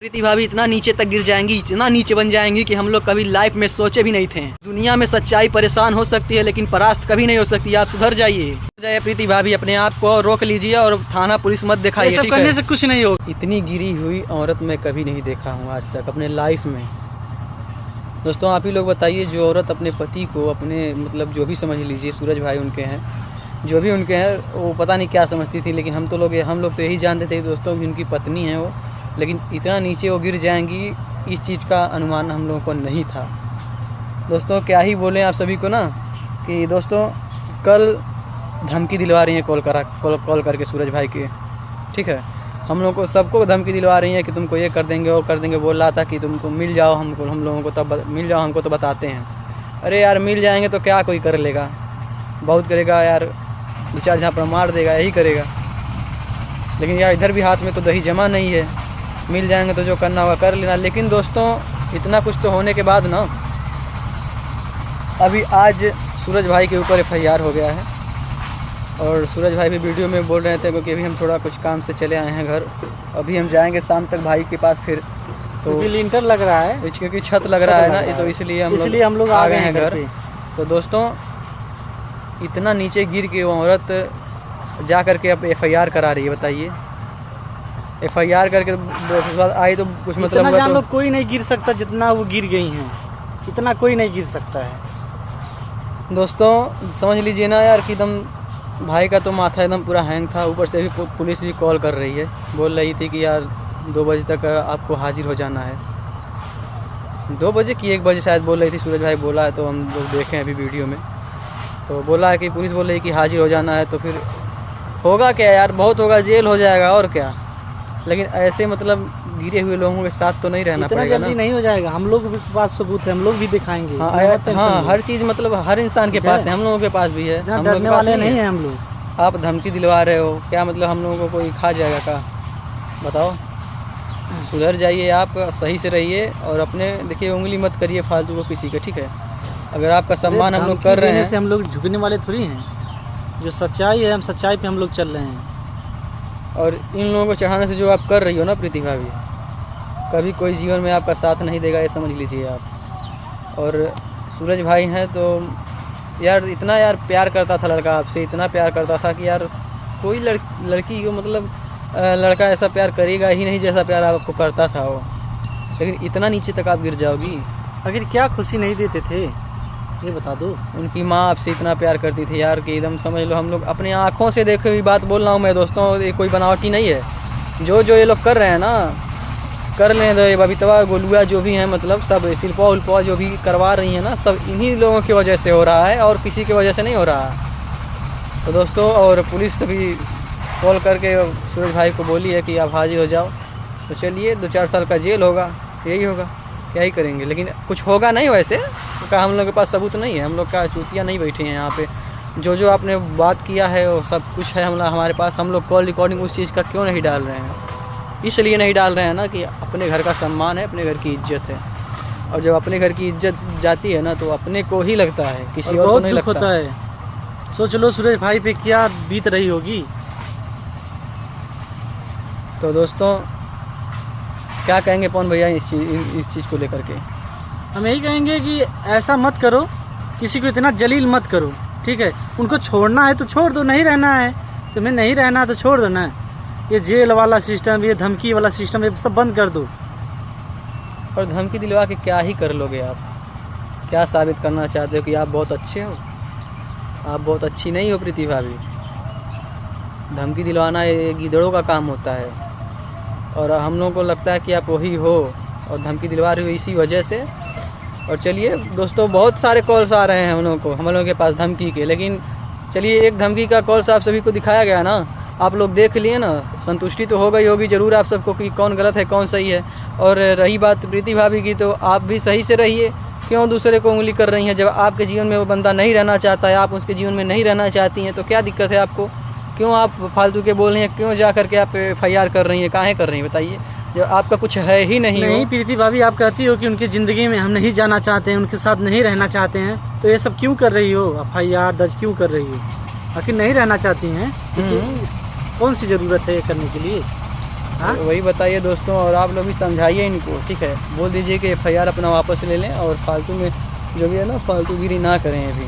प्रीति भाभी इतना नीचे तक गिर जाएंगी, इतना नीचे बन जाएंगी कि हम लोग कभी लाइफ में सोचे भी नहीं थे। दुनिया में सच्चाई परेशान हो सकती है लेकिन परास्त कभी नहीं हो सकती। आप सुधर जाइए प्रीति भाभी, अपने आप को रोक लीजिए और थाना पुलिस मत दिखाइए। सब करने से कुछ नहीं होगा। इतनी गिरी हुई औरत मैं कभी नहीं देखा हूँ आज तक अपने लाइफ में। दोस्तों आप ही लोग बताइए, जो औरत अपने पति को, अपने मतलब जो भी समझ लीजिए, सूरज भाई उनके हैं, जो भी उनके हैं, वो पता नहीं क्या समझती थी, लेकिन हम लोग तो यही जानते थे दोस्तों कि उनकी पत्नी है वो, लेकिन इतना नीचे वो गिर जाएंगी इस चीज़ का अनुमान हम लोगों को नहीं था। दोस्तों क्या ही बोलें आप सभी को ना कि दोस्तों कल धमकी दिलवा रही हैं कॉल करके सूरज भाई के, ठीक है। हम लोगों को सबको धमकी दिलवा रही हैं कि तुमको ये कर देंगे वो कर देंगे। बोल रहा था कि तुमको मिल जाओ, हम लोगों को तब मिल जाओ, हमको तो बताते हैं। अरे यार मिल जाएंगे तो क्या कोई कर लेगा, बहुत करेगा यार, दो चार जहाँ पर मार देगा, यही करेगा। लेकिन यार इधर भी हाथ में तो दही जमा नहीं है। मिल जाएंगे तो जो करना होगा कर लेना। लेकिन दोस्तों इतना कुछ तो होने के बाद ना, अभी आज सूरज भाई के ऊपर FIR हो गया है और सूरज भाई भी वीडियो में बोल रहे थे क्योंकि अभी हम थोड़ा कुछ काम से चले आए हैं घर। अभी हम जाएंगे शाम तक भाई के पास, फिर तो लिंटर लग रहा है क्योंकि छत लग रहा है ना, तो इसलिए हम लोग आ गए हैं घर। तो दोस्तों इतना नीचे गिर के वो औरत जा करके अब FIR करा रही है। बताइए, FIR करके आई तो कुछ मतलब इतना जान लो कोई नहीं गिर सकता जितना वो गिर गई हैं, इतना कोई नहीं गिर सकता है। दोस्तों समझ लीजिए ना यार कि एकदम भाई का तो माथा एकदम पूरा हैंग था। ऊपर से भी पुलिस भी कॉल कर रही है, बोल रही थी कि यार 2 बजे तक आपको हाजिर हो जाना है। 2 बजे की 1 बजे शायद बोल रही थी, सूरज भाई बोला है, तो हम लोग देखें अभी वीडियो में। तो बोला है कि पुलिस बोल रही है कि हाजिर हो जाना है। तो फिर होगा क्या यार, बहुत होगा, जेल हो जाएगा और क्या। लेकिन ऐसे मतलब गिरे हुए लोगों के साथ तो नहीं रहना पड़ेगा ना। जल्दी नहीं हो जाएगा, हम लोग के पास सबूत है, हम लोग भी दिखाएंगे। हाँ हर चीज़ मतलब हर इंसान के पास है, हम लोगों के पास भी है। हम डरने वाले नहीं है हम लोग। आप धमकी दिलवा रहे हो, क्या मतलब हम लोगों को कोई खा जाएगा का? बताओ, सुधर जाइए आप, सही से रहिए और अपने देखिए उंगली मत करिए फालतू को किसी के, ठीक है। अगर आपका सम्मान हम लोग कर रहे हैं, हम लोग झुकने वाले थोड़ी हैं। जो सच्चाई है, हम सच्चाई पे हम लोग चल रहे हैं। और इन लोगों को चढ़ाने से जो आप कर रही हो ना प्रीति भाभी, कभी कोई जीवन में आपका साथ नहीं देगा, ये समझ लीजिए आप। और सूरज भाई हैं तो यार इतना यार प्यार करता था लड़का आपसे, इतना प्यार करता था कि यार कोई लड़की को मतलब लड़का ऐसा प्यार करेगा ही नहीं जैसा प्यार आपको करता था वो। लेकिन इतना नीचे तक आप गिर जाओगी। अगर क्या खुशी नहीं देते थे ये बता दो। उनकी माँ आपसे इतना प्यार करती थी यार कि एकदम समझ लो, हम लोग अपने आँखों से देखे हुई बात बोल रहा हूँ मैं दोस्तों, ये कोई बनावटी नहीं है। जो ये लोग कर रहे हैं ना, कर लें दो। ये बबीतवा गोलुआ जो भी हैं, मतलब सब शिल्पा उल्पा जो भी करवा रही हैं ना, सब इन्हीं लोगों की वजह से हो रहा है और किसी की वजह से नहीं हो रहा है। तो दोस्तों और पुलिस भी कॉल करके सूरज भाई को बोली है कि आप हाजिर हो जाओ। तो चलिए 2-4 साल का जेल होगा, यही होगा, क्या ही करेंगे। लेकिन कुछ होगा नहीं वैसे, क्योंकि हम लोग के पास सबूत नहीं है, हम लोग का चूतिया नहीं बैठे हैं यहाँ पे। जो आपने बात किया है वो सब कुछ है हमारे पास। हम लोग कॉल रिकॉर्डिंग उस चीज़ का क्यों नहीं डाल रहे हैं, इसलिए नहीं डाल रहे हैं ना कि अपने घर का सम्मान है, अपने घर की इज्जत है। और जब अपने घर की इज्जत जाती है ना तो अपने को ही लगता है, किसी और को नहीं लगता होता है। सोच लो सूरज भाई पे क्या बीत रही होगी। तो दोस्तों क्या कहेंगे पवन भैया इस चीज़ को लेकर के? हम यही कहेंगे कि ऐसा मत करो, किसी को इतना जलील मत करो, ठीक है। उनको छोड़ना है तो छोड़ दो, नहीं रहना है तुम्हें, नहीं रहना है तो छोड़ दो ना। ये जेल वाला सिस्टम, ये धमकी वाला सिस्टम, ये सब बंद कर दो। और धमकी दिलवा के क्या ही कर लोगे आप? क्या साबित करना चाहते हो कि आप बहुत अच्छे हो? आप बहुत अच्छी नहीं हो प्रीति भाभी। धमकी दिलवाना ये गिदड़ों का काम होता है और हम लोगों को लगता है कि आप वही हो और धमकी दिलवा रहे हो इसी वजह से। और चलिए दोस्तों बहुत सारे कॉल्स आ रहे हैं हम लोगों के पास धमकी के, लेकिन चलिए एक धमकी का कॉल्स आप सभी को दिखाया गया ना, आप लोग देख लिए ना, संतुष्टि तो हो गई होगी ज़रूर आप सबको कि कौन गलत है कौन सही है। और रही बात प्रीति भाभी की, तो आप भी सही से रहिए, क्यों दूसरे को उंगली कर रही हैं? जब आपके जीवन में वो बंदा नहीं रहना चाहता है, आप उसके जीवन में नहीं रहना चाहती हैं, तो क्या दिक्कत है आपको? क्यों आप फालतू के बोल रही हैं? क्यों जा करके आप FIR कर रही हैं? काहे कर रही हैं बताइए, जब आपका कुछ है ही नहीं। प्रीति भाभी आप कहती हो कि उनकी ज़िंदगी में हम नहीं जाना चाहते हैं, उनके साथ नहीं रहना चाहते हैं, तो ये सब क्यों कर रही हो? FIR दर्ज क्यों कर रही हो? आखिर नहीं रहना चाहती हैं, कौन सी ज़रूरत है ये करने के लिए? हाँ? वही बताइए दोस्तों, और आप लोग भी समझाइए इनको, ठीक है। बोल दीजिए कि FIR अपना वापस ले लें और फालतू में जो भी है ना फालतूगिरी ना करें अभी।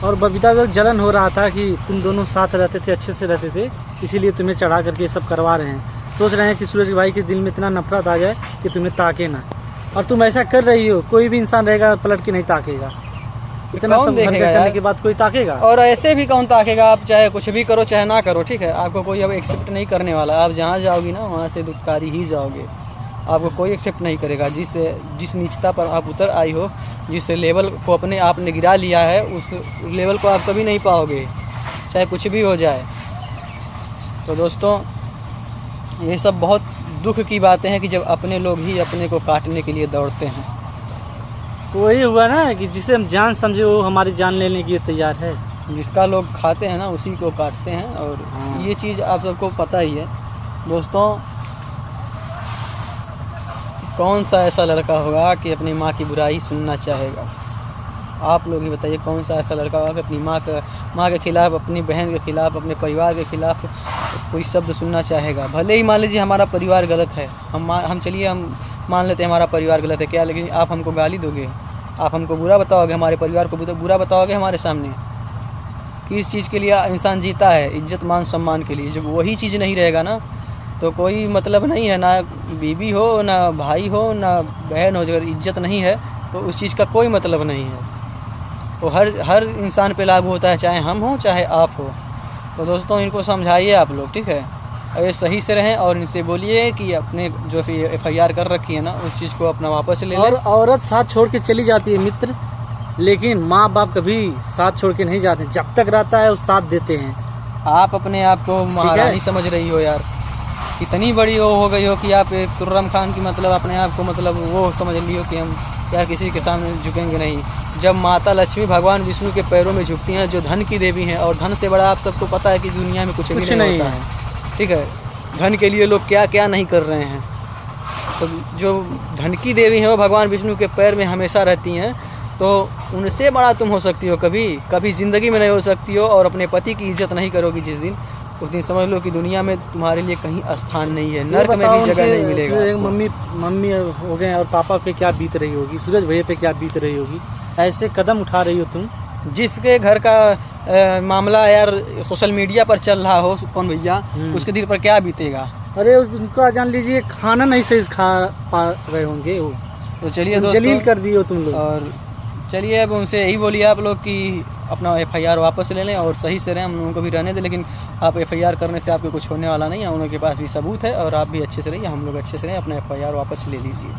और बबीता को जलन हो रहा था कि तुम दोनों साथ रहते थे, अच्छे से रहते थे, इसीलिए तुम्हें चढ़ा करके ये सब करवा रहे हैं। सोच रहे हैं कि सूरज भाई के दिल में इतना नफरत आ जाए कि तुम्हें ताके ना, और तुम ऐसा कर रही हो। कोई भी इंसान रहेगा पलट के नहीं ताकेगा, इतना कौन संभल देखेगा कर करने यार? के बाद कोई ताकेगा? और ऐसे भी कौन ताकेगा? आप चाहे कुछ भी करो चाहे ना करो, ठीक है, आपको कोई अब एक्सेप्ट नहीं करने वाला। आप जहाँ जाओगी ना वहाँ से दुखकारी ही जाओगे, आपको कोई एक्सेप्ट नहीं करेगा। जिस नीचता पर आप उतर आई हो, जिस लेवल को अपने आपने गिरा लिया है, उस लेवल को आप कभी नहीं पाओगे, चाहे कुछ भी हो जाए। तो दोस्तों ये सब बहुत दुख की बातें हैं कि जब अपने लोग ही अपने को काटने के लिए दौड़ते हैं। वही हुआ ना कि जिसे हम जान समझे वो हमारी जान लेने के लिए तैयार है। जिसका लोग खाते हैं ना उसी को काटते हैं, और हाँ। ये चीज़ आप सबको पता ही है। दोस्तों कौन सा ऐसा लड़का होगा कि अपनी माँ की बुराई सुनना चाहेगा? आप लोग ही बताइए, कौन सा ऐसा लड़का होगा कि अपनी माँ के खिलाफ़, अपनी बहन के खिलाफ़, अपने परिवार के खिलाफ़ कोई शब्द सुनना चाहेगा? भले ही मान लीजिए हमारा परिवार गलत है, हम मान लेते हैं हमारा परिवार गलत है क्या, लेकिन आप हमको गाली दोगे, आप हमको बुरा बताओगे, हमारे परिवार को बुरा बताओगे हमारे सामने। किस चीज़ के लिए इंसान जीता है? इज्जत मान सम्मान के लिए। जब वही चीज़ नहीं रहेगा ना तो कोई मतलब नहीं है, ना बीवी हो, ना भाई हो, ना बहन हो। अगर इज्जत नहीं है तो उस चीज़ का कोई मतलब नहीं है। वो हर इंसान पे लागू होता है, चाहे हम हो चाहे आप हो। तो दोस्तों इनको समझाइए आप लोग, ठीक है, और ये सही से रहें, और इनसे बोलिए कि अपने जो FIR कर रखी है ना उस चीज़ को अपना वापस ले और लें। औरत साथ छोड़ के चली जाती है मित्र, लेकिन माँ बाप कभी साथ छोड़ के नहीं जाते। जब तक रहता है वो साथ देते हैं। आप अपने आप को महारानी समझ रही हो यार, इतनी बड़ी वो हो गई हो कि आप एक तुर्रम खान की मतलब अपने आप को मतलब वो समझ ली हो कि हम यार किसी के सामने झुकेंगे नहीं। जब माता लक्ष्मी भगवान विष्णु के पैरों में झुकती हैं, जो धन की देवी हैं, और धन से बड़ा आप सबको पता है कि दुनिया में कुछ भी नहीं होता है, ठीक है। धन के लिए लोग क्या क्या नहीं कर रहे हैं। तो जो धन की देवी हैं वो भगवान विष्णु के पैर में हमेशा रहती हैं, तो उनसे बड़ा तुम हो सकती हो कभी ज़िंदगी में नहीं हो सकती हो। और अपने पति की इज्जत नहीं करोगी जिस दिन, उस दिन समझ लो कि दुनिया में तुम्हारे लिए कहीं स्थान नहीं है, नर्क में भी जगह नहीं मिलेगा आपको। मम्मी हो गए और पापा पे क्या बीत रही होगी, सूरज भैया पे क्या बीत रही होगी, ऐसे कदम उठा रही हो तुम। जिसके घर का मामला यार सोशल मीडिया पर चल रहा हो सुपन भैया, उसके दिल पर क्या बीतेगा? अरे उनका जान लीजिए खाना नहीं सही खा पा रहे होंगे वो। तो चलिए जलील दोस्तों, कर दिए हो तुम लोग। और चलिए अब उनसे यही बोलिए आप लोग कि अपना FIR वापस ले लें और सही से रहें, हम लोगों को भी रहने दें। लेकिन आप FIR करने से आपको कुछ होने वाला नहीं है, उन लोगों के पास भी सबूत है, और आप भी अच्छे से रहिए, हम लोग अच्छे से रहें, अपना FIR वापस ले लीजिए।